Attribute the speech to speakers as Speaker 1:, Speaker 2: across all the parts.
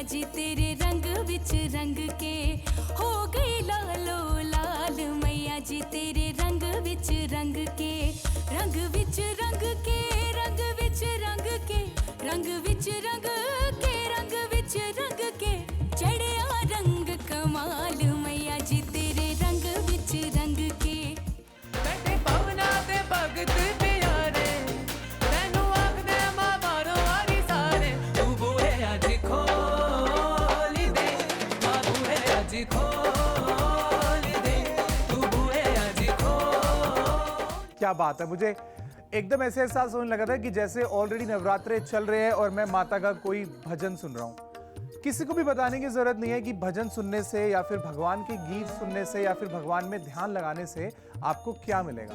Speaker 1: जी तेरे रंग विच रंग के हो गई लालो लाल मैया जी तेरे रंग विच रंग के रंग विच रंग के रंग विच रंग के रंग विच रंग के रंग विच रंग के चढ़िया रंग कमाल मैया जी तेरे रंग विच रंग के
Speaker 2: बैठे पवना ते भगत प्यारे तैनू आखदे मां बारो वारी सारे तू बूहे अज खोल दे मां बूहे अज खोल दे तू बूहे अज खोल।
Speaker 3: क्या बात है, मुझे एकदम ऐसे एहसास होने लगा था कि जैसे ऑलरेडी नवरात्रे चल रहे हैं और मैं माता का कोई भजन सुन रहा हूँ। किसी को भी बताने की जरूरत नहीं है कि भजन सुनने से या फिर भगवान के गीत सुनने से या फिर भगवान में ध्यान लगाने से आपको क्या मिलेगा।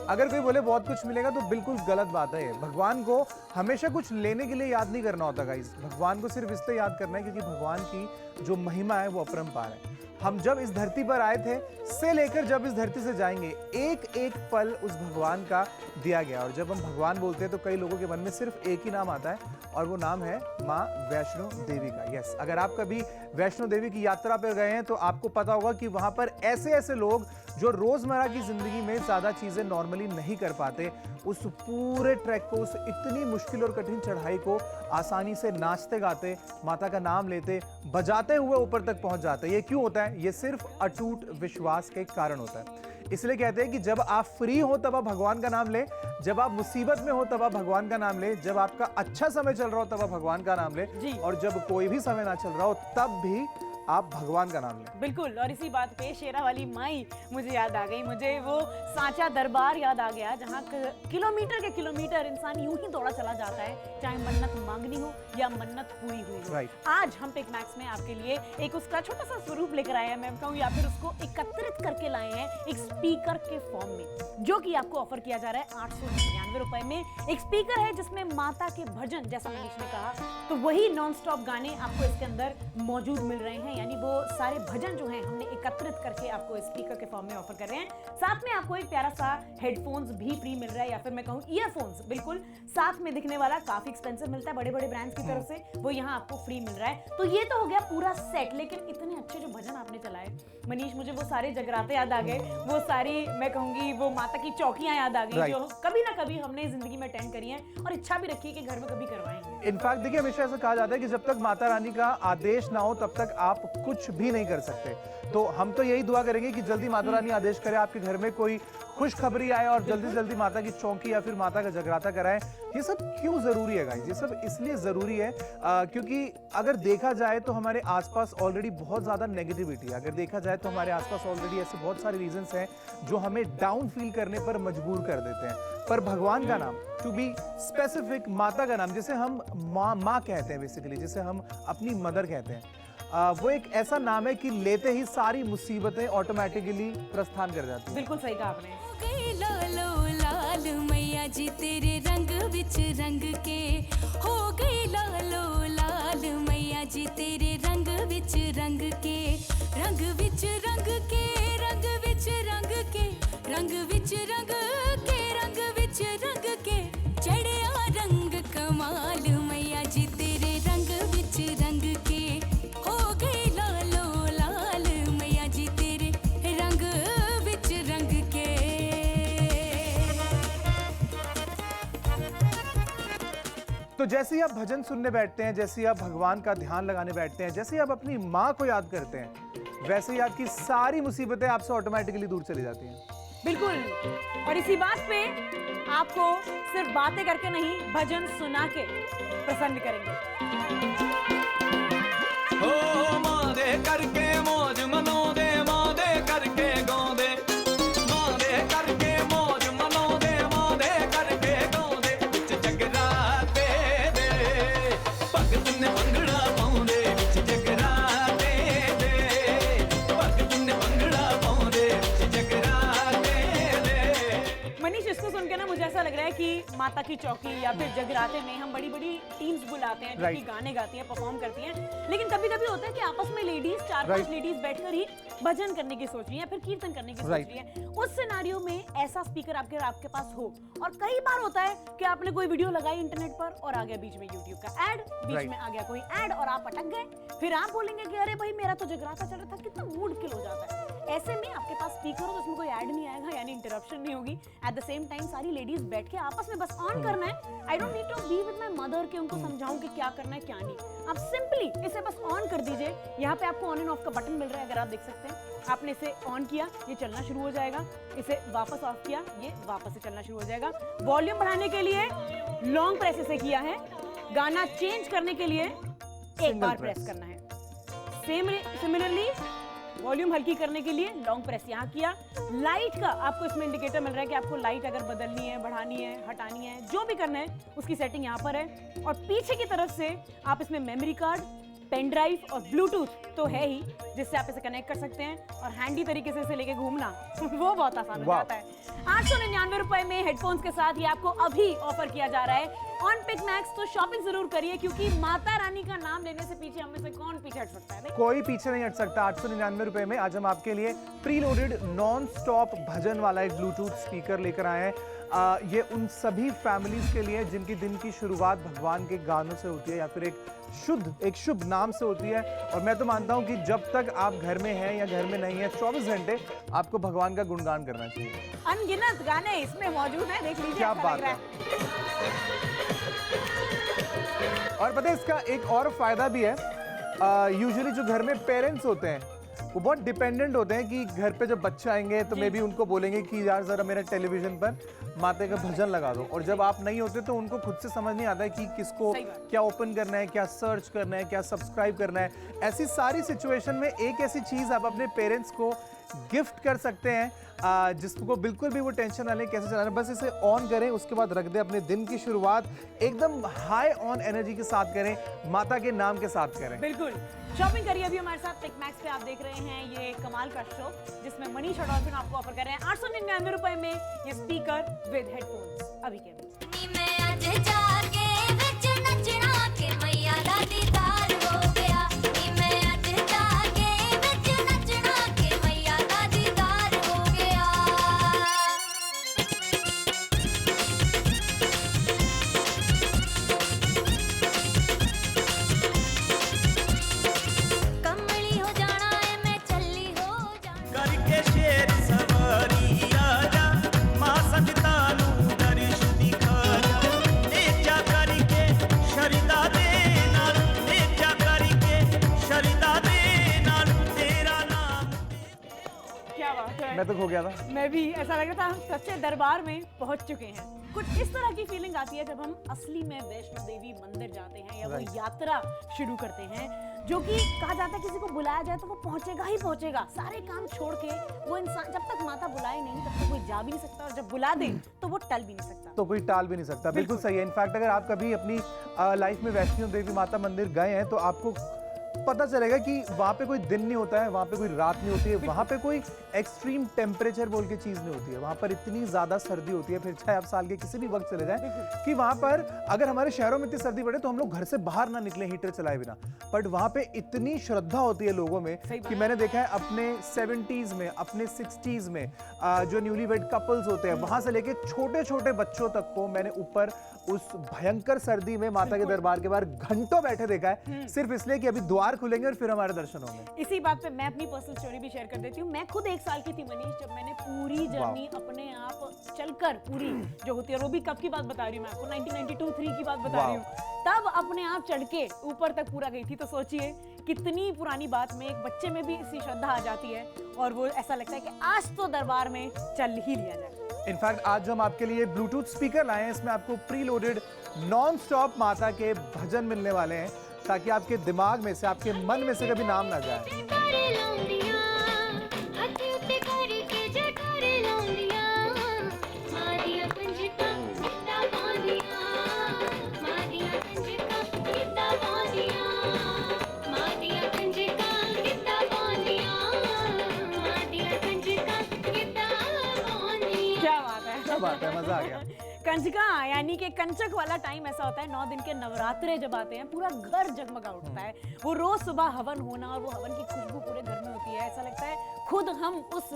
Speaker 3: अगर कोई बोले बहुत कुछ मिलेगा तो बिल्कुल गलत बात है। भगवान को हमेशा कुछ लेने के लिए याद नहीं करना होता गाइस। भगवान को सिर्फ इसलिए याद करना है क्योंकि भगवान की जो महिमा है वो अपरंपार है। हम जब इस धरती पर आए थे से लेकर जब इस धरती से जाएंगे एक एक पल उस भगवान का दिया गया। और जब हम भगवान बोलते हैं तो कई लोगों के मन में सिर्फ एक ही नाम आता है और वो नाम है माँ वैष्णो देवी का। यस, अगर आप कभी वैष्णो देवी की यात्रा पर गए हैं तो आपको पता होगा कि वहां पर ऐसे ऐसे लोग जो रोजमर्रा की जिंदगी में ज्यादा चीजें नॉर्मली नहीं कर पाते, उस पूरे ट्रैक को, उस इतनी मुश्किल और कठिन चढ़ाई को आसानी से नाचते गाते, माता का नाम लेते, बजाते हुए ऊपर तक पहुंच जाते हैं। ये क्यों होता है? ये सिर्फ अटूट विश्वास के कारण होता है। इसलिए कहते हैं कि जब आप फ्री हो तब आप भगवान का नाम ले, जब आप मुसीबत में हो तब आप भगवान का नाम ले, जब आपका अच्छा समय चल रहा हो तब आप भगवान का नाम ले, और जब कोई भी समय ना चल रहा हो तब भी आप भगवान का नाम लें।
Speaker 4: बिल्कुल। और इसी बात पे शेरा वाली माई मुझे याद आ गई। मुझे वो सांचा दरबार याद आ गया जहाँ किलोमीटर के किलोमीटर इंसान यूं ही दौड़ा चला जाता है, चाहे मन्नत मांगनी हो या मन्नत पूरी हुई हो। आज हम पिक मैक्स में आपके लिए एक उसका छोटा सा स्वरूप लेकर आए हैं, मैं कहूँ, या फिर उसको एकत्रित करके लाए हैं एक स्पीकर के फॉर्म में, जो कि आपको ऑफर किया जा रहा है 899 रुपए में। एक स्पीकर है जिसमें माता के भजन, जैसा मनीष ने कहा, तो वही नॉन स्टॉप गाने आपको इसके अंदर मौजूद मिल रहे हैं। यानी वो सारे भजन जो हैं हमने एकत्रित करके आपको स्पीकर के फॉर्म में ऑफर कर रहे हैं। साथ में आपको एक प्यारा सा हेडफोन्स भी फ्री मिल रहा है, या फिर मैं कहूँ ईयरफोन्स, बिल्कुल साथ में दिखने वाला, काफी एक्सपेंसिव मिलता है बड़े बड़े ब्रांड्स की तरफ से, वो यहाँ आपको फ्री मिल रहा है। तो ये तो हो गया पूरा सेट। लेकिन इतने अच्छे जो भजन आपने चलाए मनीष, मुझे वो सारे जगराते याद आ गए, वो सारी मैं कहूंगी वो माता की चौकियां याद आ गई, जो कभी ना कभी हमने जिंदगी में अटेंड करी हैं और इच्छा भी रखी है कि घर में कभी करवाएंगे।
Speaker 3: इनफैक्ट देखिए, हमेशा ऐसा कहा जाता है कि जब तक माता रानी का आदेश ना हो तब तक आप कुछ भी नहीं कर सकते। तो हम तो यही दुआ करेंगे कि जल्दी माता रानी आदेश करे, आपके घर में कोई खुशखबरी आए और जल्दी से जल्दी माता की चौकी या फिर माता का जगराता कराएं। ये सब क्यों जरूरी है गाइस? ये सब इसलिए जरूरी है क्योंकि अगर देखा जाए तो हमारे आसपास ऑलरेडी बहुत ज्यादा नेगेटिविटी है। अगर देखा जाए तो हमारे आसपास ऑलरेडी ऐसे बहुत सारे रीजंस हैं जो हमें डाउन फील करने पर मजबूर कर देते हैं। पर भगवान का नाम, टू बी स्पेसिफिक माता का नाम, जिसे हम माँ कहते हैं बेसिकली, जिसे हम अपनी मदर कहते हैं, वो एक ऐसा नाम है कि लेते ही सारी मुसीबतें ऑटोमेटिकली प्रस्थान कर जाती हैं।
Speaker 4: बिल्कुल सही कहा आपने।
Speaker 1: हो गई लालो लाल मैया जी तेरे रंग विच रंग के हो गई लालो लाल मैया जी तेरे रंग विच रंग के रंग विच रंग के रंग विच रंग के रंग विच रंग के रंग विच रंग के चढ़िया रंग कमाल मैया जी तेरे रंग विच रंग के हो गई लालो लाल मैया जी तेरे रंग विच रंग के।
Speaker 3: तो जैसे ही आप भजन सुनने बैठते हैं, जैसे ही आप भगवान का ध्यान लगाने बैठते हैं, जैसे ही आप अपनी माँ को याद करते हैं, वैसे ही आपकी सारी मुसीबतें आपसे ऑटोमेटिकली दूर चली जाती हैं।
Speaker 4: बिल्कुल। और इसी बात पे आपको सिर्फ बातें करके नहीं, भजन सुना के प्रसन्न करेंगे।
Speaker 2: हो मां दे करके मौज मनोदे, मां दे करके गाउंदे, मां दे करके मौज मनोदे, मां दे करके गाउंदे, विच जगराते दे भगत ने भंगड़ा पाउंदे, विच जगराते दे भगत ने भंगड़ा पाउंदे, विच जगराते दे।
Speaker 4: मनीष, इसको सुन के ना मुझे ऐसा लग रहा है कि माता की चौकी या फिर जगराते में हम बड़ी बड़ी टीम्स बुलाते हैं जो कि
Speaker 3: Right.
Speaker 4: गाने गाती हैं, परफॉर्म करती हैं, लेकिन कभी कभी होता है कि आपस में लेडीज 4-5
Speaker 3: Right.
Speaker 4: लेडीज बैठकर ही भजन करने की सोच रही है या फिर कीर्तन करने की सोच
Speaker 3: Right.
Speaker 4: रही है। उस सिनारियो में ऐसा स्पीकर आपके पास हो, और कई बार होता है कि आपने कोई वीडियो लगाई इंटरनेट पर और आ गया बीच में यूट्यूब का ऐड, बीच
Speaker 3: Right.
Speaker 4: में आ गया कोई ऐड और आप अटक गए, फिर आप बोलेंगे कि अरे भाई मेरा तो जगराता चल रहा था, कितना मूड किल हो जाता है। ऐसे में आपके पास स्पीकर हो तो उसमें कोई ऐड नहीं आएगा, यानी इंटरप्शन नहीं होगी। एट द सेम टाइम सारी लेडीज बैठ के आपस में बस ऑन करना है। I don't need to be with my mother कि उनको समझाऊं कि क्या करना है क्या नहीं। आप सिंपली इसे बस ऑन कर दीजिए। यहाँ पे आपको ऑन एंड ऑफ का बटन मिल रहा है, अगर आप देख सकते हैं। आपने इसे ऑन किया, ये चलना शुरू हो जाएगा। इसे वापस ऑफ किया, ये वापस से चलना शुरू हो जाएगा। वॉल्यूम बढ़ाने के लिए लॉन्ग प्रेस इसे किया है, गाना चेंज करने के लिए एक
Speaker 3: Single
Speaker 4: बार
Speaker 3: press.
Speaker 4: प्रेस करना है। सिमिलरली वॉल्यूम हल्की करने के लिए लॉन्ग प्रेस यहाँ किया। लाइट का आपको इसमें इंडिकेटर मिल रहा है कि आपको लाइट अगर बदलनी है, बढ़ानी है, हटानी है, जो भी करना है उसकी सेटिंग यहाँ पर है। और पीछे की तरफ से आप इसमें मेमोरी कार्ड, पेन ड्राइव और ब्लूटूथ तो है ही, जिससे आप इसे कनेक्ट कर सकते हैं। और हैंडी तरीके से इसे लेके घूमना वो बहुत आसान हो
Speaker 3: वाह।
Speaker 4: जाता है। 899 रुपए में हेडफोन्स के साथ ये आपको अभी ऑफर किया जा रहा है ऑन पिक मैक्स। तो शॉपिंग जरूर करिए, क्योंकि माता रानी का नाम लेने से पीछे हम में से कौन पीछे हट सकता है भाई?
Speaker 3: कोई पीछे नहीं हट सकता। 899 रुपए में आज हम आपके लिए प्री लोडेड नॉन स्टॉप भजन वाला एक ब्लूटूथ स्पीकर लेकर आए हैं। ये उन सभी फैमिलीज के लिए जिनकी दिन की शुरुआत भगवान के गानों से होती है या फिर एक शुभ नाम से होती है। और मैं तो मानता हूं कि जब तक आप घर में हैं या घर में नहीं है, 24 घंटे आपको भगवान का गुणगान करना चाहिए।
Speaker 4: अनगिनत गाने इसमें मौजूद हैं, देख लीजिए।
Speaker 3: क्या
Speaker 4: अच्छा
Speaker 3: बात
Speaker 4: लग रहा
Speaker 3: और पता है इसका एक और फायदा भी है। यूजुअली जो घर में पेरेंट्स होते हैं वो बहुत डिपेंडेंट होते हैं कि घर पे जब बच्चे आएंगे तो मे बी उनको बोलेंगे कि यार जरा मेरे टेलीविजन पर माता का भजन लगा दो। और जब आप नहीं होते तो उनको खुद से समझ नहीं आता है कि किसको
Speaker 4: सही बात।
Speaker 3: क्या ओपन करना है, क्या सर्च करना है, क्या सब्सक्राइब करना है। ऐसी सारी सिचुएशन में एक ऐसी चीज आप अपने पेरेंट्स को गिफ्ट कर सकते हैं जिसको बिल्कुल भी वो टेंशन ना लें कैसे चलाना है। बस इसे ऑन करें, उसके बाद रख दें। अपने दिन की शुरुआत एकदम हाई ऑन एनर्जी के साथ करें, माता के नाम के साथ करें।
Speaker 4: बिल्कुल। शॉपिंग करिए अभी हमारे साथ पिक मैक्स पे। आप देख रहे हैं ये कमाल का शो जिसमें मनीष और डॉल्फिन आपको ऑफर कर रहे हैं 899 रुपए में ये स्पीकर विद हेडफोन्स। अभी के
Speaker 5: नी मैं अज जागे विच नचना के मैया दा दीदार हो गया। नी मैं अज जागे विच नचना के मैया दा दीदार हो गया। कमली हो जाना है मैं चली हो जाना।
Speaker 6: करके शेर सवारी आजा मां संगता नू दर्श दिखा जा। नेचा करके शरदा दे नाल, नेचा करके शरदा दे नाल तेरा नाम।
Speaker 4: क्या बात है।
Speaker 3: मैं तो खो गया था।
Speaker 4: मैं भी, ऐसा लग रहा था हम सच्चे दरबार में पहुंच चुके हैं। कुछ इस तरह की फीलिंग आती है जब हम असली में वैष्णो देवी मंदिर जाते हैं या वो
Speaker 3: Right.
Speaker 4: यात्रा शुरू करते हैं, जो कि कहा जाता है किसी को बुलाया जाए तो वो पहुंचेगा ही पहुंचेगा। सारे काम छोड़ के वो इंसान, जब तक माता बुलाए नहीं तब तक कोई जा भी नहीं सकता, और जब बुला दे तो वो टल भी नहीं सकता।
Speaker 3: तो कोई टाल भी नहीं सकता। बिल्कुल सही है। इनफैक्ट अगर आप कभी अपनी लाइफ में वैष्णो देवी माता मंदिर गए हैं तो आपको पता चलेगा कि वहाँ पे कोई दिन नहीं होता है, वहाँ पे कोई रात नहीं होती है, वहाँ पे कोई एक्सट्रीम टेम्परेचर बोल के चीज़ नहीं होती है। वहाँ पर इतनी ज़्यादा सर्दी होती है, फिर चाहे आप साल के किसी भी वक्त चले जाएं, कि वहाँ पर अगर हमारे शहरों में इतनी सर्दी पड़े तो हम लोग घर से बाहर ना निकले हीटर चलाए बिना। बट वहाँ पे इतनी श्रद्धा होती है लोगों में कि मैंने देखा है अपने 70s में, अपने 60s में जो न्यूली वेड कपल्स होते हैं, वहाँ से लेके छोटे छोटे बच्चों तक को मैंने ऊपर उस भयंकर सर्दी में माता के दरबार के बाहर घंटों बैठे देखा है, सिर्फ इसलिए कि अभी द्वार खुलेंगे और फिर हमारे दर्शन होंगे।
Speaker 4: इसी बात पे मैं अपनी पर्सनल स्टोरी भी शेयर कर देती हूँ। मैं खुद 1 साल की थी मनीष, जब मैंने पूरी जर्नी अपने आप चलकर, पूरी जो होती है, वो भी कब की बात बता रही हूँ मैं आपको, 1992-3 की बात बता रही हूँ, तब अपने आप चढ़ के ऊपर तक पूरा गई थी। तो सोचिए कितनी पुरानी बात में एक बच्चे में भी इसी श्रद्धा आ जाती है, और वो ऐसा लगता है कि आज तो दरबार में चल ही लिया जाए।
Speaker 3: इनफैक्ट आज हम आपके लिए ब्लूटूथ स्पीकर लाए हैं। इसमें आपको प्री लोडेड नॉन स्टॉप माता के भजन मिलने वाले हैं, ताकि आपके दिमाग में से, आपके मन में से कभी नाम ना जाए।
Speaker 5: जयकारे लाउंदिया हत्थे उत्ते करके जयकारे लाउंदिया। मादिया कंजका गिद्दा पांदिया, मादिया कंजका गिद्दा पांदिया, मादिया कंजका गिद्दा पांदिया, मादिया कंजका गिद्दा पांदिया।
Speaker 4: क्या बात है,
Speaker 3: क्या बात है, मजा आ गया।
Speaker 4: कंजका यानी कि कंचक वाला टाइम ऐसा होता है, 9 दिन के नवरात्रे जब आते हैं पूरा घर जगमगा उठता है। वो रोज सुबह हवन होना और वो हवन की खुशबू पूरे घर में होती है, ऐसा लगता है खुद हम उस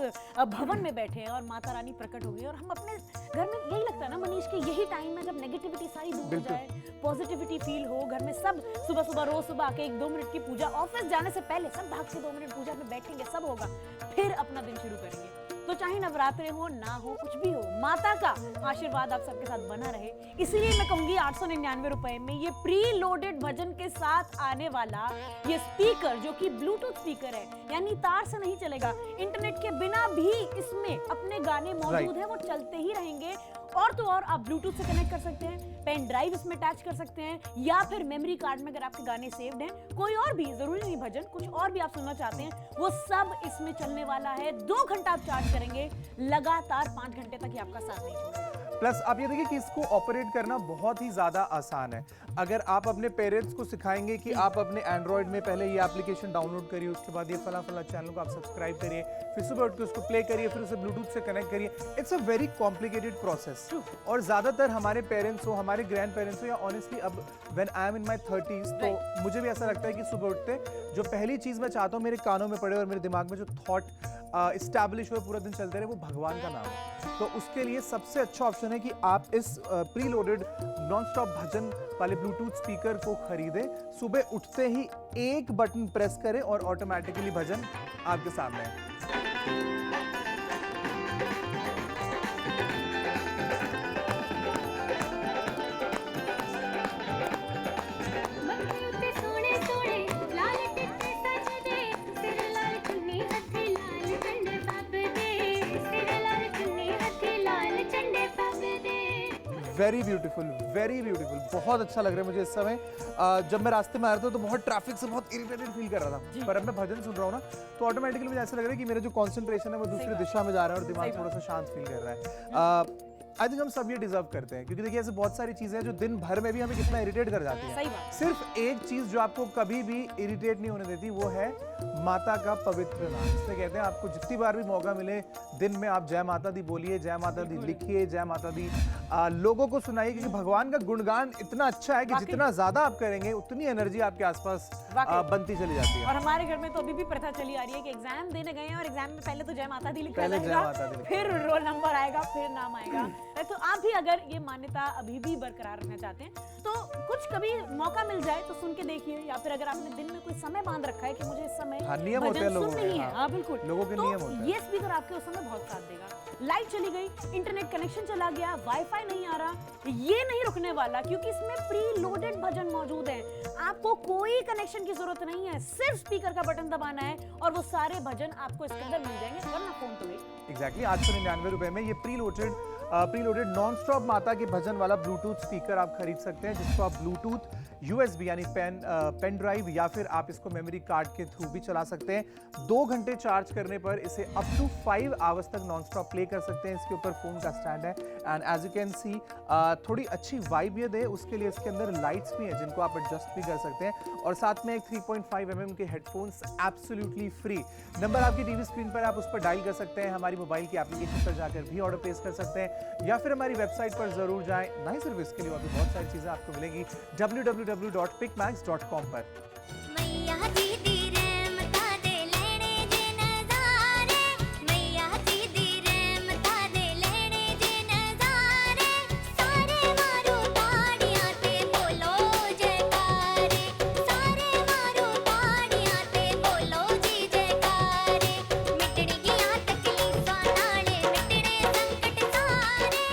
Speaker 4: भवन में बैठे हैं और माता रानी प्रकट हो गई। और हम अपने घर में यही लगता है ना मनीष कि यही टाइम है जब नेगेटिविटी सारी दूर हो जाए, पॉजिटिविटी फील हो घर में। सब सुबह सुबह रोज सुबह आके 1-2 मिनट की पूजा, ऑफिस जाने से पहले सब भाग के 2 मिनट पूजा में बैठेंगे, सब होगा, फिर अपना दिन शुरू करेंगे। तो चाहे नवरात्रे हो ना हो कुछ भी हो, माता का आशीर्वाद आप सबके साथ बना रहे। इसीलिए मैं कहूंगी 899 रुपए में ये प्री लोडेड भजन के साथ आने वाला ये स्पीकर, जो कि ब्लूटूथ स्पीकर है, यानी तार से नहीं चलेगा, इंटरनेट के बिना भी इसमें अपने गाने मौजूद हैं, वो चलते ही रहेंगे। और तो और आप ब्लूटूथ से कनेक्ट कर सकते हैं, पेन ड्राइव इसमें अटैच कर सकते हैं, या फिर मेमोरी कार्ड में अगर आपके गाने सेव्ड हैं, कोई और भी, जरूरी नहीं भजन, कुछ और भी आप सुनना चाहते हैं, वो सब इसमें चलने वाला है। 2 घंटा आप चार्ज करेंगे, लगातार 5 घंटे तक ही आपका साथ नहीं छोड़ेगा।
Speaker 3: प्लस आप ये देखिए कि इसको ऑपरेट करना बहुत ही ज़्यादा आसान है। अगर आप अपने पेरेंट्स को सिखाएंगे कि आप अपने एंड्रॉयड में पहले ये एप्लीकेशन डाउनलोड करिए, उसके बाद ये फला फला चैनल को आप सब्सक्राइब करिए, फिर सुबह उठ के उसको प्ले करिए, फिर उसे ब्लूटूथ से कनेक्ट करिए, it's a very complicated process. और ज़्यादातर हमारे पेरेंट्स हो, हमारे ग्रैंड पेरेंट्स हो, या ऑनेस्टली अब when I am in my 30s, तो मुझे भी ऐसा लगता है कि सुबह उठते जो पहली चीज़ मैं चाहता हूँ मेरे कानों में पड़े और मेरे दिमाग में जो थॉट इस्टेब्लिश हुए पूरा दिन चलते रहे, वो भगवान का नाम है। तो उसके लिए सबसे अच्छा ऑप्शन है कि आप इस प्री लोडेड नॉन स्टॉप भजन वाले ब्लूटूथ स्पीकर को खरीदें। सुबह उठते ही एक बटन प्रेस करें और ऑटोमेटिकली भजन आपके सामने है।
Speaker 5: सोने सोने लाल टिक्के सजदे, सिर लाल चुन्नी हथे लाल चंडे पापदे, सिर लाल चुन्नी हथे लाल चंडे पापदे।
Speaker 3: वेरी ब्यूटीफुल, बहुत अच्छा लग रहा है मुझे इस समय। जब मैं रास्ते में आ रहा था तो बहुत ट्रैफिक से बहुत इरिटेटेड फील कर रहा था, पर अब मैं भजन सुन रहा हूँ ना, तो ऑटोमेटिकली मुझे ऐसा लग रहा है कि मेरा जो कंसंट्रेशन है वो दूसरी दिशा में जा रहा है और दिमाग थोड़ा सा शांत फील कर रहा है। आई थिंक हम सब ये डिजर्व करते हैं, क्योंकि देखिए ऐसे बहुत सारी चीजें हैं जो दिन भर में भी हमें कितना इरिटेट कर जाती
Speaker 4: सही
Speaker 3: है।
Speaker 4: बात।
Speaker 3: सिर्फ एक चीज जो आपको कभी भी इरिटेट नहीं होने देती, वो है माता का पवित्र नाम। इसलिए कहते हैं आपको जितनी बार भी मौका मिले दिन में आप जय माता दी बोलिए, जय माता दी लिखिए, जय माता दी लोगों को सुनाइए, क्योंकि भगवान का गुणगान इतना अच्छा है कि जितना ज्यादा आप करेंगे उतनी एनर्जी आपके आसपास बनती चली जाती है।
Speaker 4: और हमारे घर में तो अभी भी प्रथा चली आ रही है कि एग्जाम देने गए हैं और एग्जाम में पहले तो जय माता दी लिखा
Speaker 3: पहले जय
Speaker 4: जाएगा,
Speaker 3: माता दी लिखा
Speaker 4: फिर रोल नंबर आएगा, फिर नाम आएगा। तो आप भी अगर ये मान्यता अभी भी बरकरार रखना चाहते हैं तो कुछ कभी मौका मिल जाए तो सुन के देखिए, या फिर अगर आपने दिन में कोई समय बांध रखा है कि मुझे इस समय
Speaker 3: नियम होते हैं
Speaker 4: भजन
Speaker 3: लोगों
Speaker 4: सुननी
Speaker 3: के,
Speaker 4: है,
Speaker 3: हाँ।
Speaker 4: हाँ बिल्कुल,
Speaker 3: लोगों के
Speaker 4: तो
Speaker 3: नियम होते हैं।
Speaker 4: ये स्पीकर आपके उस समय बहुत साथ देगा। लाइट चली गई, इंटरनेट कनेक्शन चला गया, वाईफाई नहीं आ रहा, ये नहीं रुकने वाला, क्योंकि इसमें प्री लोडेड भजन मौजूद है। आपको कोई कनेक्शन की जरूरत नहीं है, सिर्फ स्पीकर का बटन दबाना है और वो सारे भजन आपको इसके अंदर मिल जाएंगे, वरना फोन तो गई।
Speaker 3: एग्जैक्टली 899 रुपए में ये प्री लोडेड नॉन स्टॉप माता के भजन वाला ब्लूटूथ स्पीकर आप खरीद सकते हैं, जिसको आप ब्लूटूथ USB यानी पेन ड्राइव या फिर आप इसको मेमोरी कार्ड के थ्रू भी चला सकते हैं। 2 घंटे चार्ज करने पर इसे अप टू 5 आवर्स तक नॉन स्टॉप प्ले कर सकते हैं। इसके ऊपर फोन का स्टैंड है and as you can see थोड़ी अच्छी वाइब ये दे, उसके लिए इसके अंदर लाइट्स भी हैं जिनको आप एडजस्ट भी कर सकते हैं, और साथ में एक 3.5 mm के हेडफोन्स एब्सोल्युटली फ्री। नंबर आपकी टीवी स्क्रीन पर, आप उस पर डायल कर सकते हैं, हमारी मोबाइल की एप्लीकेशन पर जाकर भी ऑर्डर प्लेस कर सकते हैं, या फिर हमारी वेबसाइट पर जरूर जाएं। नहीं सिर्फ इसके लिए और भी बहुत सारी चीजें आपको मिलेंगी www.pickmax.com पर।
Speaker 5: मैया दीदी रेमता दे लेने जे नजारे, मैया दीदी रेमता दे लेने जे नजारे, सारे मारो ताड़ियां ते बोलो जयकारे, सारे मारो ताड़ियां ते बोलो जी जयकारे, मिटड़ी गियां तकलीफां नाले मिटड़े संकट सारे,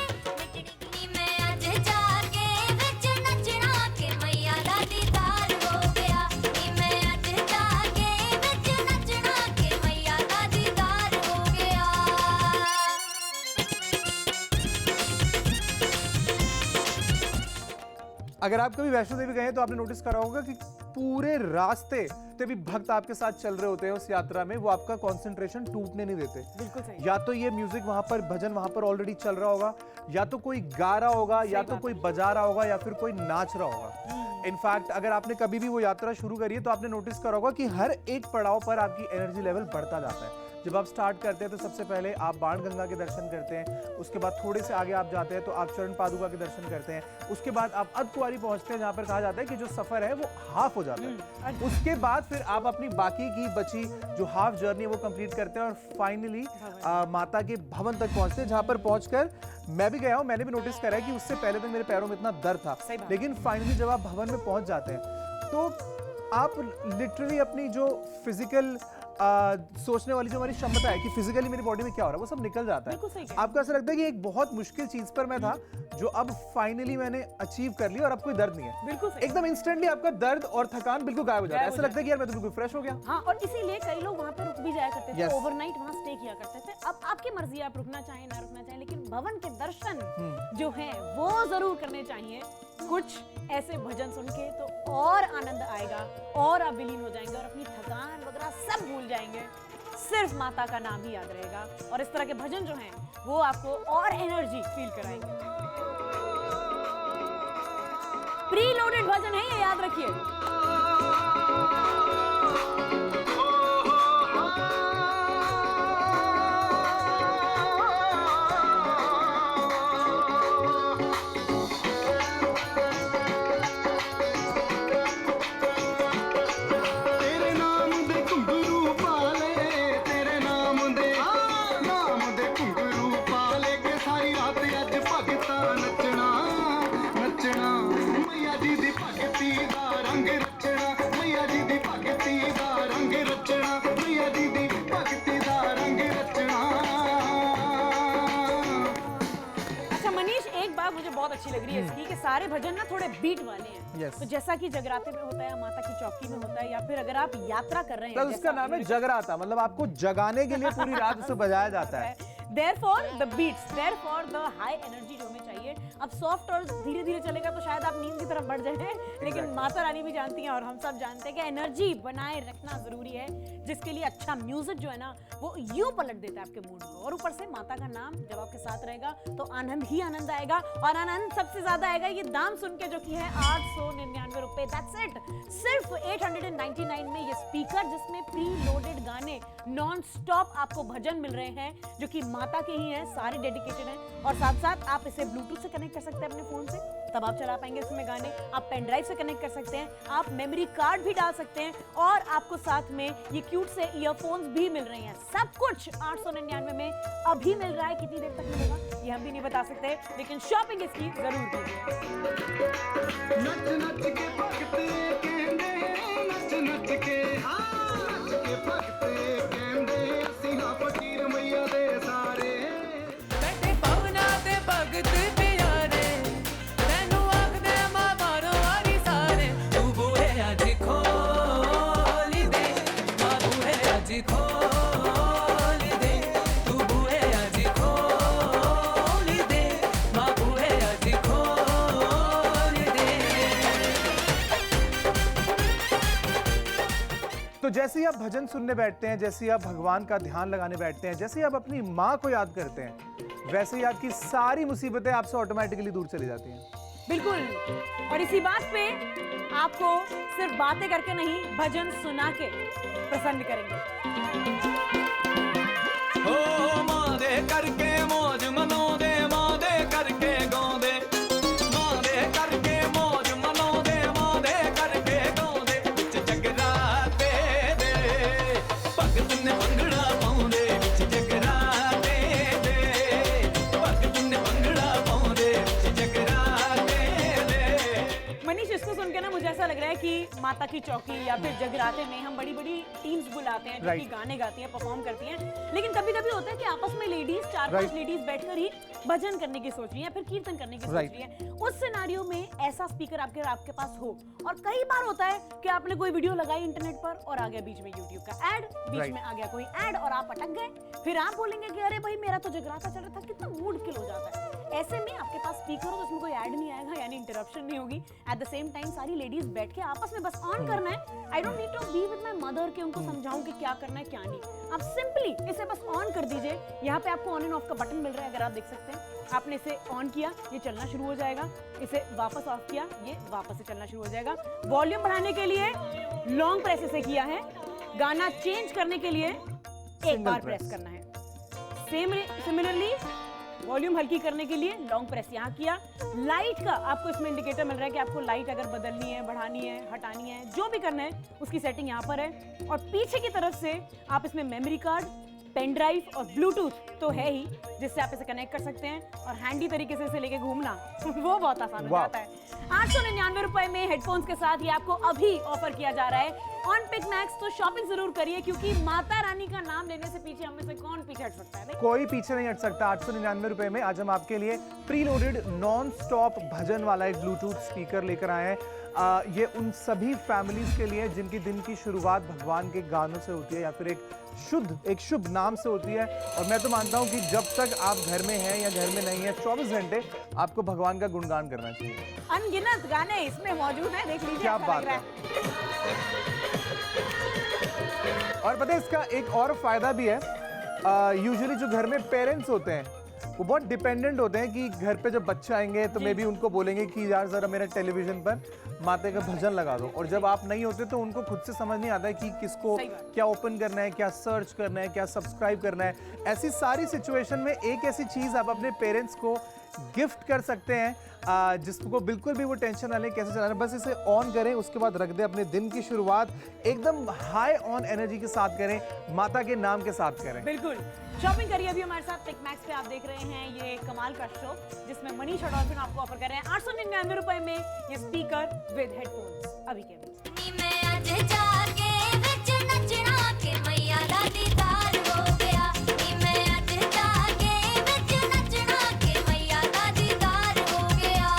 Speaker 5: मिटड़ी मैं अज जाके विच नचना के मैया दा दीदार हो गया, मैं अज जाके विच नचना के मैया दा दीदार हो गया।
Speaker 3: अगर आप कभी वैष्णो देवी गए हैं तो आपने नोटिस करा होगा कि पूरे रास्ते जितने भी भक्त आपके साथ चल रहे होते हैं उस यात्रा में, वो आपका कंसंट्रेशन टूटने नहीं देते।
Speaker 4: बिल्कुल सही।
Speaker 3: या तो ये म्यूजिक वहां पर, भजन वहां पर ऑलरेडी चल रहा होगा, या तो कोई गा रहा होगा, या तो कोई बजा रहा होगा, या फिर कोई नाच रहा होगा। इनफैक्ट अगर आपने कभी भी वो यात्रा शुरू करी है तो आपने नोटिस करा होगा कि हर एक पड़ाव पर आपकी एनर्जी लेवल बढ़ता जाता है। जब आप स्टार्ट करते हैं तो सबसे पहले आप बाणगंगा के दर्शन करते हैं, उसके बाद थोड़े से आगे आप जाते हैं तो आप चरण पादुका के दर्शन करते हैं, उसके बाद आप अर्धकुंवारी पहुंचते हैं जहाँ पर कहा जाता है कि जो सफर है वो हाफ हो जाता है। उसके बाद फिर आप अपनी बाकी की बची जो हाफ जर्नी है वो कंप्लीट करते हैं और फाइनली माता के भवन तक पहुंचते हैं, जहाँ पर पहुंचकर मैं भी गया हूँ, मैंने भी नोटिस करा है कि उससे पहले तक मेरे पैरों में इतना दर्द था, लेकिन फाइनली जब आप भवन में पहुंच जाते हैं तो आप लिटरली अपनी जो फिजिकल सोचने वाली जो हमारी क्षमता है कि फिजिकली मेरी बॉडी में क्या हो रहा है वो सब निकल जाता है। आपको ऐसा लगता है कि एक बहुत मुश्किल चीज पर मैं था जो अब फाइनली मैंने अचीव कर लिया और अब कोई दर्द नहीं है।
Speaker 4: बिल्कुल सही।
Speaker 3: एकदम इंस्टेंटली आपका दर्द और थकान बिल्कुल गायब हो जाता है, ऐसा लगता है कि यार मैं तो बिल्कुल फ्रेश हो गया।
Speaker 4: हाँ, और इसीलिए कई लोग वहाँ पे रुक भी जाया करते थे,
Speaker 3: Yes.
Speaker 4: ओवरनाइट वहाँ स्टे किया करते थे। अब आपकी मर्जी है, आप रुकना चाहें ना रुकना चाहें, लेकिन भवन के दर्शन जो हैं वो जरूर करने चाहिए। कुछ ऐसे भजन सुन के तो और आनंद आएगा और आप विलीन हो जाएंगे और अपनी थकान वगैरह सब भूल जाएंगे, सिर्फ माता का नाम ही याद रहेगा। और इस तरह के भजन जो हैं वो आपको और एनर्जी फील कराएंगे। प्री लोडेड भजन है ये, याद रखिए।
Speaker 7: तेरे नाम दे घुंघरू पाले, तेरे नाम दे घुंघरू पाले के सारी रात अज भगता नचना नचना, मैया जी दी भगती दा रंग रचना, मैया जी दी भगती दा रंग रचना, मैया जी दी भगती दा रंग रचना।
Speaker 4: अच्छा मनीष, एक बात मुझे बहुत अच्छी लग रही है इसकी कि सारे भजन ना थोड़े बीट वाले हैं।
Speaker 3: Yes.
Speaker 4: तो जैसा कि जगराते में होता है, माता की चौकी में होता है, या फिर अगर आप यात्रा कर रहे हैं,
Speaker 3: तो उसका नाम है जगराता, मतलब आपको जगाने के लिए पूरी रात उसे बजाया जाता है।
Speaker 4: Therefore the beats, therefore the high energy जो हमें चाहिए। अब सॉफ्ट और धीरे धीरे चलेगा तो शायद आप नींद की तरफ बढ़ जाएं, लेकिन माता रानी भी जानती हैं और हम सब जानते हैं कि एनर्जी बनाए रखना जरूरी है, जिसके लिए अच्छा म्यूजिक जो है ना वो यूं पलट देता है आपके मूड को। और ऊपर से माता का नाम जब आपके साथ रहेगा तो आनंद ही आनंद आएगा, और आनंद सबसे ज्यादा आएगा ये दाम सुन के, जो कि है 899 रुपए। दैट्स इट, सिर्फ 899 में ये स्पीकर जिसमें प्री लोडेड गाने नॉन स्टॉप आपको भजन मिल रहे हैं, जो कि माता के ही हैं, सारे डेडिकेटेड हैं। और साथ साथ आप इसे ब्लूटूथ से कनेक्ट कर सकते हैं अपने फोन से, तब आप चला पाएंगे इसमें गाने। आप पेन ड्राइव से कनेक्ट कर सकते हैं, आप मेमोरी कार्ड भी डाल सकते हैं, और आपको साथ में ये क्यूट से ईयरफोन्स भी मिल रहे हैं। सब कुछ 899 में अभी मिल रहा है। कितनी देर तक मिलेगा ये हम भी नहीं बता सकते, लेकिन शॉपिंग इसकी जरूर कीजिए।
Speaker 7: नच नच के भगते कहंदे, नच नच के नच के भगते कहंदे, असीं हां फकीर मैया दे सारे।
Speaker 2: बैठे पवना ते भगत प्यारे, तैनू आखदे मां मारो वारी सारे। तू बूहे अज खोल दे, मां बूहे अज खोल दे, तू बूहे अज खोल दे, मां बूहे अज खोल दे।
Speaker 3: तो जैसे ही आप भजन सुनने बैठते हैं, जैसे ही आप भगवान का ध्यान लगाने बैठते हैं, जैसे ही आप अपनी माँ को याद करते हैं, वैसे ही आपकी सारी मुसीबतें आपसे ऑटोमेटिकली दूर चली जाती हैं।
Speaker 4: बिल्कुल, और इसी बात पे आपको सिर्फ बातें करके नहीं, भजन सुना के प्रसन्न करेंगे।
Speaker 2: ओ मां दे करके मौज मनाउंदे, मां दे करके गाउंदे, मां दे करके मौज मनाउंदे, मां दे करके गाउंदे। विच जगराते दे भगत ने भंगड़ा पाउंदे, विच जगराते दे भगत ने भंगड़ा पाउंदे, विच जगराते दे।
Speaker 4: मनीष, इसको सुन के ना मुझे ऐसा लग रहा है कि माता की चौकी या फिर जगराते में हम बड़ी बड़ी टीम्स बुलाते हैं जो कि
Speaker 3: Right.
Speaker 4: गाने गाती हैं, परफॉर्म करती हैं, लेकिन कभी कभी होता है कि आपस में लेडीज 4-5
Speaker 3: Right.
Speaker 4: लेडीज बैठकर ही भजन करने की सोच रही है या फिर कीर्तन करने की सोच
Speaker 3: Right.
Speaker 4: रही है। उस सिनारियो में ऐसा स्पीकर आपके पास हो, और कई बार होता है कि आपने कोई वीडियो लगाई इंटरनेट पर और आ गया बीच में यूट्यूब का ऐड, बीच
Speaker 3: Right.
Speaker 4: में आ गया कोई ऐड और आप अटक गए, फिर आप बोलेंगे कि अरे भाई मेरा तो जगराता चल रहा था, कितना मूड किल हो जाता है। ऐसे में आपके पास स्पीकर हो तो उसमें कोई ऐड नहीं आएगा, यानी इंटरप्शन नहीं होगी। एट द सेम टाइम सारी लेडीज बैठ के आपस में बस ऑन करना है। I don't need to be with my mother कि उनको समझाऊं कि क्या करना है क्या नहीं। आप सिंपली इसे बस ऑन कर दीजिए। यहाँ पे आपको ऑन एंड ऑफ का बटन मिल रहा है, अगर आप देख सकते हैं। आपने इसे ऑन किया, ये चलना शुरू हो जाएगा। इसे वापस ऑफ किया, ये वापस से चलना शुरू हो जाएगा। वॉल्यूम बढ़ाने के लिए लॉन्ग प्रेस से किया है, गाना चेंज करने के लिए एक
Speaker 3: Single
Speaker 4: बार
Speaker 3: press.
Speaker 4: प्रेस करना है। सिमिलरली वॉल्यूम हल्की करने के लिए लॉन्ग प्रेस यहाँ किया। लाइट का आपको इसमें इंडिकेटर मिल रहा है कि आपको लाइट अगर बदलनी है, बढ़ानी है, हटानी है, जो भी करना है उसकी सेटिंग यहाँ पर है। और पीछे की तरफ से आप इसमें मेमोरी कार्ड, पेन ड्राइव और ब्लूटूथ तो है ही, जिससे आप इसे कनेक्ट कर सकते हैं और हैंडी तरीके से इसे लेके घूमना वो बहुत आसान हो
Speaker 3: वाह।
Speaker 4: जाता है। 899 रुपए में हेडफोन्स के साथ ये आपको अभी ऑफर किया जा रहा है ऑन पिक मैक्स। तो शॉपिंग जरूर करिए, क्योंकि माता रानी का नाम लेने से पीछे हम में से कौन पीछे हट सकता है? नहीं?
Speaker 3: कोई पीछे नहीं हट सकता। 899 रुपए में आज हम आपके लिए प्री लोडेड नॉन स्टॉप भजन वाला एक ब्लूटूथ स्पीकर लेकर आए हैं। ये उन सभी फैमिलीज के लिए जिनकी दिन की शुरुआत भगवान के गानों से होती है या फिर एक शुभ नाम से होती है। और मैं तो मानता हूं कि जब तक आप घर में हैं या घर में नहीं है, 24 घंटे आपको भगवान का गुणगान करना चाहिए।
Speaker 4: अनगिनत गाने इसमें मौजूद हैं, देख लीजिए।
Speaker 3: क्या
Speaker 4: अच्छा
Speaker 3: बात
Speaker 4: लग रहा
Speaker 3: और पता है इसका एक और फायदा भी है। यूजुअली जो घर में पेरेंट्स होते हैं वो बहुत डिपेंडेंट होते हैं कि घर पे जब बच्चे आएंगे तो मे बी उनको बोलेंगे कि यार जरा मेरे टेलीविजन पर माता का भजन लगा दो। और जब आप नहीं होते तो उनको खुद से समझ नहीं आता है कि किसको
Speaker 4: सही बात।
Speaker 3: क्या ओपन करना है, क्या सर्च करना है, क्या सब्सक्राइब करना है। ऐसी सारी सिचुएशन में एक ऐसी चीज आप अपने पेरेंट्स को गिफ्ट कर सकते हैं जिसको बिल्कुल भी वो टेंशन ना लें कैसे चलाना है। बस इसे ऑन करें, उसके बाद रख दें। अपने दिन की शुरुआत एकदम हाई ऑन एनर्जी के साथ करें, माता के नाम के साथ करें।
Speaker 4: बिल्कुल। शॉपिंग करिए अभी हमारे साथ पिक मैक्स पे। आप देख रहे हैं ये कमाल का शो जिसमें मनीष और डॉल्फिन आपको ऑफर कर रहे हैं 899 रुपए में ये स्पीकर विद हेडफोन्स अभी के अभी।
Speaker 5: नी मैं अज जागे विच नचना के मैया दा दीदार हो गया। नी मैं अज जागे विच नचना के मैया दा दीदार हो गया।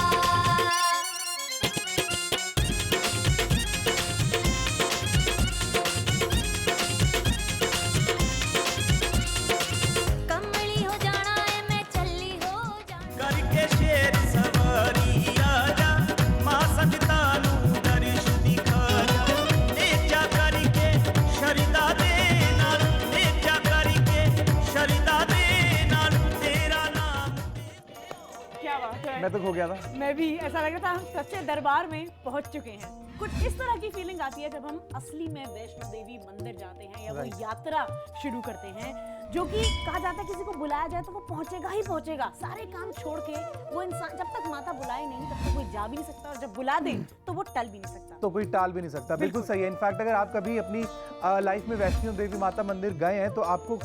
Speaker 5: कमली हो जाना है मैं चली हो जाना।
Speaker 6: करके शेर सवारी आजा मां संगता नू दर्श दिखा जा। नेचा करके शरदा दे नाल, नेचा करके शरदा दे नाल तेरा नाम।
Speaker 4: क्या बात है।
Speaker 3: मैं तो खो गया था।
Speaker 4: मैं भी, ऐसा लग रहा था हम सच्चे दरबार में पहुंच चुके हैं। कुछ इस तरह की फीलिंग आती है जब हम असली में वैष्णो देवी मंदिर जाते हैं या वो
Speaker 3: Right.
Speaker 4: यात्रा शुरू करते हैं, जो कि कहा जाता है किसी को बुलाया जाए तो वो पहुंचेगा ही पहुंचेगा। सारे काम छोड़ के वो इंसान, जब तक माता बुलाए नहीं तब तक कोई जा भी नहीं सकता, और जब बुला दे तो वो टल भी नहीं सकता।
Speaker 3: तो कोई टाल भी नहीं सकता। बिल्कुल सही है। इनफैक्ट अगर आप कभी अपनी लाइफ में वैष्णो देवी माता मंदिर गए हैं तो आपको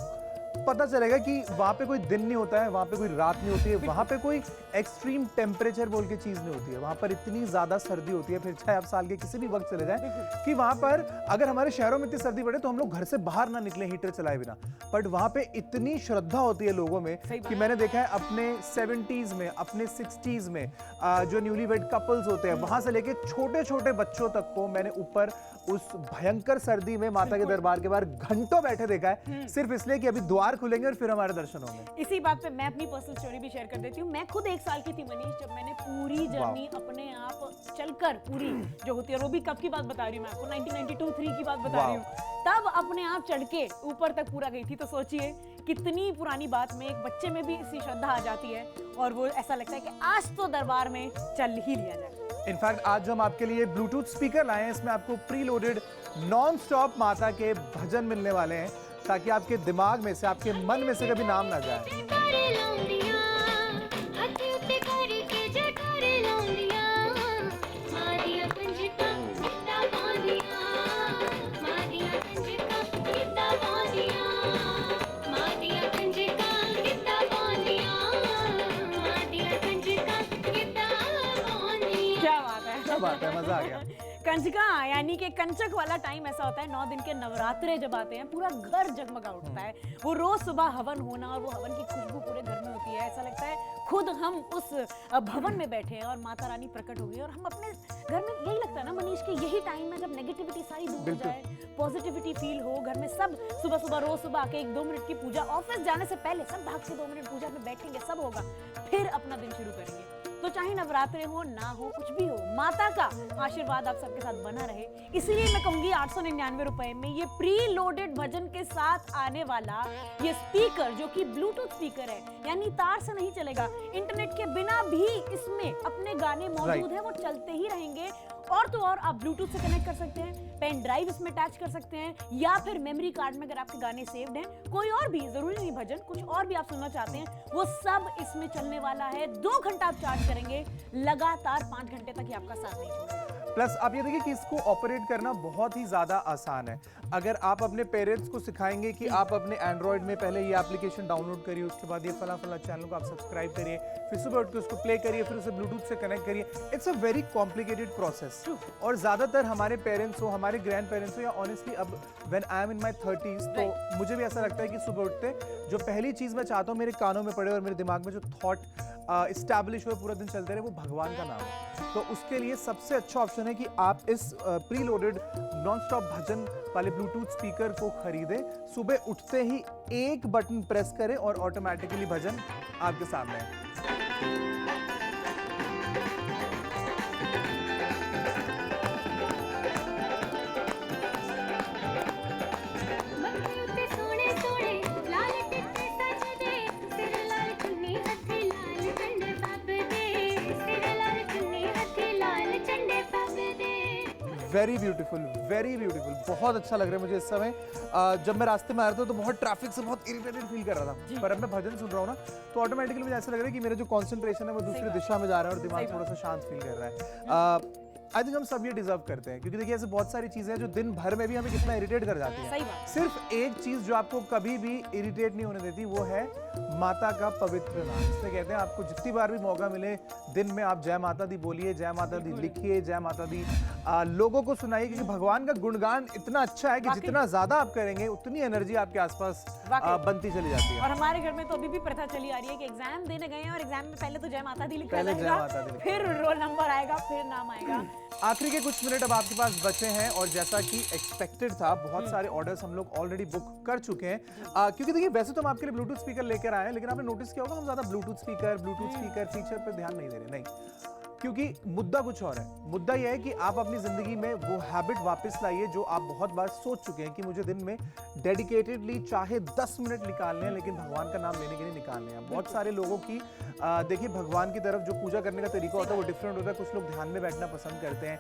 Speaker 3: पता चलेगा कि वहाँ पे कोई दिन नहीं होता है, वहाँ पे कोई रात नहीं होती है, वहाँ पे कोई एक्सट्रीम टेम्परेचर बोल के चीज़ नहीं होती है। वहाँ पर इतनी ज़्यादा सर्दी होती है, फिर चाहे आप साल के किसी भी वक्त चले जाएं, कि वहाँ पर अगर हमारे शहरों में इतनी सर्दी पड़े तो हम लोग घर से बाहर ना निकले हीटर चलाए बिना। बट वहाँ पे इतनी श्रद्धा होती है लोगों में कि मैंने देखा है अपने 70s में, अपने 60s में जो न्यूली वेड कपल्स होते हैं, वहाँ से लेके छोटे छोटे बच्चों तक को मैंने ऊपर उस भयंकर सर्दी में माता के दरबार के बाहर घंटों बैठे देखा है, सिर्फ इसलिए कि अभी द्वार खुलेंगे और फिर हमारे दर्शन होंगे।
Speaker 4: इसी बात पे मैं अपनी पर्सनल स्टोरी भी शेयर कर देती हूँ। मैं खुद 1 साल की थी मनीष, जब मैंने पूरी जर्नी अपने आप चलकर, पूरी जो होती है, वो भी कब की बात बता रही हूँ मैं आपको, 1992-3 की बात बता रही हूँ, तब अपने आप चढ़ के ऊपर तक पूरा गई थी। तो सोचिए कितनी पुरानी बात में एक बच्चे में भी इसी श्रद्धा आ जाती है और वो ऐसा लगता है कि आज तो दरबार में चल ही लिया जाए।
Speaker 3: इनफैक्ट आज जो हम आपके लिए ब्लूटूथ स्पीकर लाए हैं, इसमें आपको प्री लोडेड नॉन स्टॉप माता के भजन मिलने वाले हैं, ताकि आपके दिमाग में से, आपके मन में से कभी नाम ना जाए।
Speaker 5: जटारे लाउंदिया हथ उत्ते करके जटारे लाउंदिया मारिया कंजका किता बांदिया मारिया कंजका किता बांदिया मारिया कंजका किता बांदिया मारिया कंजका किता बांदिया।
Speaker 4: क्या बात है,
Speaker 3: क्या बात है, मजा आ गया।
Speaker 4: कंजका यानी कि कंचक वाला टाइम ऐसा होता है, 9 दिन के नवरात्रे जब आते हैं पूरा घर जगमगा उठता है। वो रोज सुबह हवन होना और वो हवन की खुशबू पूरे घर में होती है। ऐसा लगता है खुद हम उस भवन में बैठे हैं और माता रानी प्रकट हो गई। और हम अपने घर में, यही लगता है ना मनीष कि यही टाइम है जब नेगेटिविटी सारी दूर हो जाए, पॉजिटिविटी फील हो घर में। सब सुबह सुबह रोज सुबह आके 1-2 मिनट की पूजा, ऑफिस जाने से पहले सब भाग के 2 मिनट पूजा में बैठेंगे, सब होगा, फिर अपना दिन शुरू करेंगे। तो चाहे नवरात्रे हो ना हो, कुछ भी हो, माता का आशीर्वाद आप सबके साथ बना रहे। इसीलिए मैं कहूंगी 899 रुपए में ये प्री लोडेड भजन के साथ आने वाला ये स्पीकर, जो कि ब्लूटूथ स्पीकर है, यानी तार से नहीं चलेगा, इंटरनेट के बिना भी इसमें अपने गाने मौजूद हैं, वो चलते ही रहेंगे। और तो और आप ब्लूटूथ से कनेक्ट कर सकते हैं, पेन ड्राइव इसमें अटैच कर सकते हैं, या फिर मेमोरी कार्ड में अगर आपके गाने सेव्ड हैं, कोई और भी, जरूरी नहीं भजन, कुछ और भी आप सुनना चाहते हैं, वो सब इसमें चलने वाला है। 2 घंटा आप चार्ज करेंगे, लगातार 5 घंटे तक ही आपका साथ नहीं छोड़ेगा।
Speaker 3: प्लस आप ये देखिए कि इसको ऑपरेट करना बहुत ही ज़्यादा आसान है। अगर आप अपने पेरेंट्स को सिखाएंगे कि आप अपने एंड्रॉयड में पहले ये एप्लीकेशन डाउनलोड करिए, उसके बाद ये फला फला चैनल को आप सब्सक्राइब करिए, फिर सुबह उठ के उसको प्ले करिए, फिर उसे ब्लूटूथ से कनेक्ट करिए, it's a very complicated process. और ज़्यादातर हमारे पेरेंट्स हो, हमारे ग्रैंड पेरेंट्स हो, या ऑनेस्टली अब when I am in my 30s, तो मुझे भी ऐसा लगता है कि सुबह उठते जो पहली चीज़ मैं चाहता हूँ मेरे कानों में पड़े और मेरे दिमाग में जो थॉट इस्टेब्लिश हुए पूरा दिन चलते रहे, वो भगवान का नाम है। तो उसके लिए सबसे अच्छा ऑप्शन है कि आप इस प्री लोडेड नॉन स्टॉप भजन वाले ब्लूटूथ स्पीकर को खरीदें। सुबह उठते ही एक बटन प्रेस करें और ऑटोमेटिकली भजन आपके सामने है।
Speaker 5: मत्थे उत्ते सोने सोने लाल टिट्टे सजदे, सिर लाल चुन्नी हत्थे लाल चंडे पापदे, सिर लाल चुन्नी हत्थे लाल चंडे पापदे।
Speaker 3: Very beautiful, very beautiful. बहुत अच्छा लग रहा है मुझे इस समय। जब मैं रास्ते में आ रहा था तो बहुत ट्रैफिक से बहुत इरिटेटेड फील कर रहा था, पर अब मैं भजन सुन रहा हूँ ना, तो ऑटोमेटिकली मुझे ऐसा लग रहा है कि मेरा जो कंसंट्रेशन है वो दूसरी दिशा में जा रहा है और दिमाग थोड़ा सा शांत फील कर रहा है। आई थिंक हम सब ये डिजर्व करते हैं, क्योंकि देखिए ऐसे बहुत सारी चीजें हैं जो दिन भर में भी हमें कितना इरिटेट कर जाती
Speaker 4: सही
Speaker 3: है।
Speaker 4: बात।
Speaker 3: सिर्फ एक चीज जो आपको कभी भी इरिटेट नहीं होने देती, वो है माता का पवित्र नाम। इसमें कहते हैं आपको जितनी बार भी मौका मिले दिन में आप जय माता दी बोलिए, जय माता दी लिखिए, जय माता दी लोगों को सुनाइए, क्योंकि भगवान का गुणगान इतना अच्छा है कि जितना ज्यादा आप करेंगे उतनी एनर्जी आपके आसपास बनती चली जाती है।
Speaker 4: और हमारे घर में तो अभी भी प्रथा चली आ रही है कि एग्जाम देने गए हैं और एग्जाम में पहले तो जय माता दी लिखा
Speaker 3: पहले जय
Speaker 4: जाएगा,
Speaker 3: माता दी लिखा
Speaker 4: फिर रोल नंबर आएगा, फिर नाम आएगा।
Speaker 3: आखिरी के कुछ मिनट अब आपके पास बचे हैं, और जैसा कि एक्सपेक्टेड था बहुत सारे ऑर्डर्स हम लोग ऑलरेडी बुक कर चुके हैं, क्योंकि देखिए वैसे तो हम आपके लिए ब्लूटूथ स्पीकर लेकर आए हैं, लेकिन आपने नोटिस किया होगा हम ज्यादा ब्लूटूथ स्पीकर फीचर पे ध्यान नहीं दे रहे। नहीं, क्योंकि मुद्दा कुछ और है। मुद्दा यह है कि आप अपनी जिंदगी में वो हैबिट वापस लाइए जो आप बहुत बार सोच चुके हैं कि मुझे दिन में डेडिकेटेडली चाहे 10 मिनट निकालने हैं, लेकिन भगवान का नाम लेने के लिए निकालने हैं। बहुत सारे लोगों की देखिए भगवान की तरफ जो पूजा करने का तरीका होता है वो डिफरेंट होता है। कुछ लोग ध्यान में बैठना पसंद करते हैं,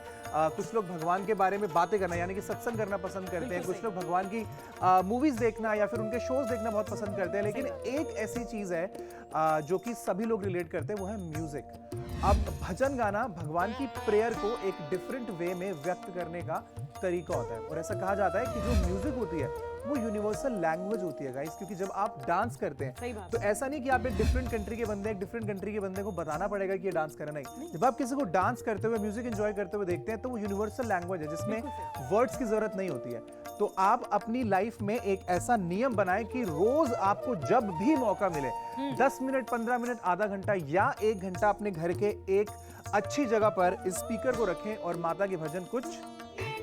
Speaker 3: कुछ लोग भगवान के बारे में बातें करना यानी कि सत्संग करना पसंद करते हैं, कुछ लोग भगवान की मूवीज देखना या फिर उनके शोज देखना बहुत पसंद करते हैं। लेकिन एक ऐसी चीज है जो कि सभी लोग रिलेट करते हैं, वो है म्यूजिक। अब भजन गाना भगवान की प्रेयर को एक डिफरेंट वे में व्यक्त करने का तरीका होता है, और ऐसा कहा जाता है कि जो म्यूजिक होती है वो यूनिवर्सल लैंग्वेज होती है गाइस, क्योंकि जब आप डांस करते हैं तो ऐसा नहीं कि आप एक डिफरेंट कंट्री के बंदे को बताना पड़ेगा कि ये डांस करना। नहीं, जब आप किसी को डांस करते हुए म्यूजिक एंजॉय करते हुए देखते हैं तो वो यूनिवर्सल लैंग्वेज है जिसमें वर्ड्स की जरूरत नहीं होती है। तो आप अपनी लाइफ में एक ऐसा नियम बनाएं कि रोज आपको जब भी मौका मिले 10 मिनट, 15 मिनट, आधा घंटा या 1 घंटा अपने घर के एक अच्छी जगह पर इस स्पीकर को रखें और माता के भजन कुछ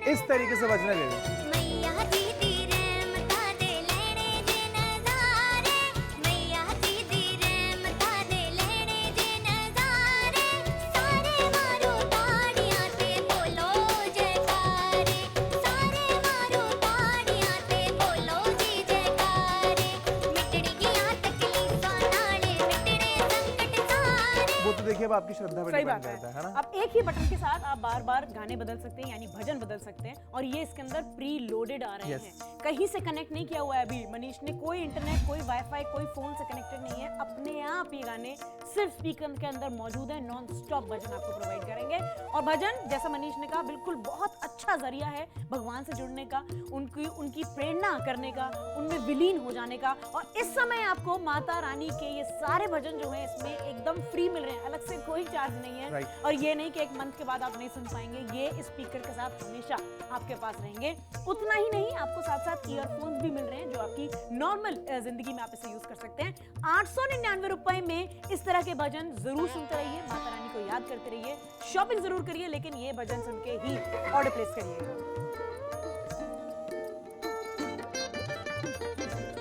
Speaker 3: इस तरीके से बजने लगे।
Speaker 5: मैया दी दी रहमता दे लेने जे नजारे, मैया दी दी रहमता दे लेने जे नजारे, सारे मारो ताड़ियां ते बोलो जयकारे, सारे मारो ताड़ियां ते बोलो जी जयकारे, मिटड़ गया तकलीफां नाले मिटड़े संकट सारे।
Speaker 3: वो तो देखिए अब आपकी श्रद्धा पर
Speaker 4: सही
Speaker 3: डिपेंड
Speaker 4: बात
Speaker 3: करता है ना।
Speaker 4: अब एक ही बटन के साथ आप बार बार गाने बदल सकते हैं, यानी भजन बदल सकते हैं, और ये इसके अंदर प्री लोडेड आ रहे
Speaker 3: Yes.
Speaker 4: हैं। कहीं से कनेक्ट नहीं किया हुआ है अभी मनीष ने, कोई इंटरनेट, कोई वाईफाई, कोई फोन से कनेक्टेड नहीं है। अपने आप ये गाने सिर्फ स्पीकर के अंदर मौजूद है, नॉन स्टॉप भजन आपको प्रोवाइड करेंगे। और भजन जैसा मनीष ने कहा बिल्कुल बहुत अच्छा जरिया है भगवान से जुड़ने का, उनकी प्रेरणा करने का, उनमें विलीन हो जाने का। और इस समय आपको माता रानी के ये सारे भजन जो है इसमें एकदम फ्री मिल रहे हैं, अलग से कोई चार्ज नहीं है।
Speaker 3: Right.
Speaker 4: और ये नहीं कि 1 मंथ के बाद आप नहीं सुन पाएंगे, ये स्पीकर के साथ हमेशा आपके पास रहेंगे। उतना ही नहीं, आपको साथ साथ ईयरफोन्स भी मिल रहे हैं जो आपकी नॉर्मल जिंदगी में आप इसे यूज कर सकते हैं। 899 रुपए में इस तरह के भजन जरूर सुनते रहिए, माता रानी को याद करते रहिए, शॉपिंग जरूर करिए, लेकिन ये भजन सुन के ही ऑर्डर प्लेस करिएगा।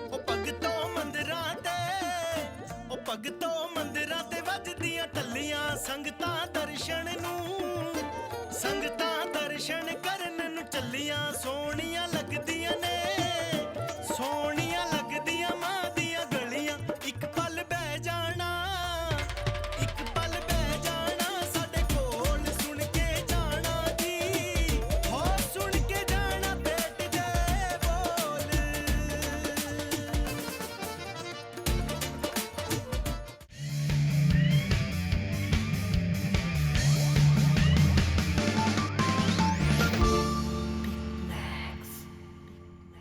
Speaker 6: ओ भगतों मंदिरां ते ओ भगतों